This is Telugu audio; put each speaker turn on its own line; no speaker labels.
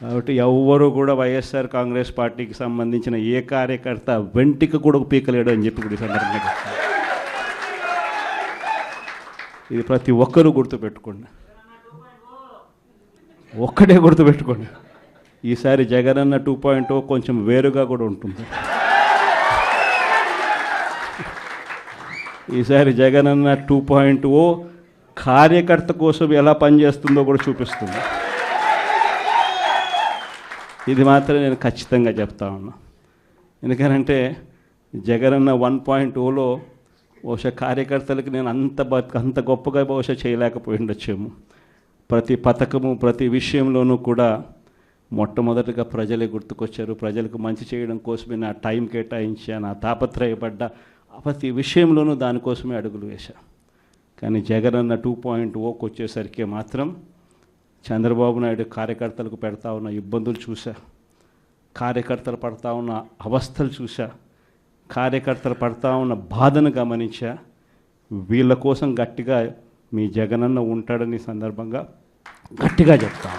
కాబట్టి ఎవ్వరూ కూడా వైఎస్ఆర్ కాంగ్రెస్ పార్టీకి సంబంధించిన ఏ కార్యకర్త వెంటికి కూడా పీకలేడు అని చెప్పి కూడా ఈ సందర్భంగా చెప్తాను. ఇది ప్రతి ఒక్కరూ గుర్తుపెట్టుకోండి, ఒక్కటే గుర్తుపెట్టుకోండి. ఈసారి జగనన్న 2.0 కొంచెం వేరుగా కూడా ఉంటుంది. ఈసారి జగనన్న 2.0 కార్యకర్త కోసం ఎలా పనిచేస్తుందో కూడా చూపిస్తుంది. ఇది మాత్రం నేను ఖచ్చితంగా చెప్తా ఉన్నా. ఎందుకనంటే జగనన్న 1.0లో బహుశా కార్యకర్తలకి నేను అంత గొప్పగా బహుశా చేయలేకపోయి ఉండొచ్చేమో. ప్రతి పథకము ప్రతి విషయంలోనూ కూడా మొట్టమొదటిగా ప్రజలే గుర్తుకొచ్చారు. ప్రజలకు మంచి చేయడం కోసమే నా టైం కేటాయించా, నా తాపత్రయపడ్డా, ప్రతి విషయంలోనూ దానికోసమే అడుగులు వేశా. కానీ జగనన్న 2.0కి వచ్చేసరికి మాత్రం చంద్రబాబు నాయుడు కార్యకర్తలకు పెడతా ఉన్న ఇబ్బందులు చూసా, కార్యకర్తలు పడతా ఉన్న అవస్థలు చూసా, కార్యకర్తలు పడతా ఉన్న బాధను గమనించా. వీళ్ళ కోసం గట్టిగా మీ జగనన్న ఉంటాడని సందర్భంగా గట్టిగా చెప్తా.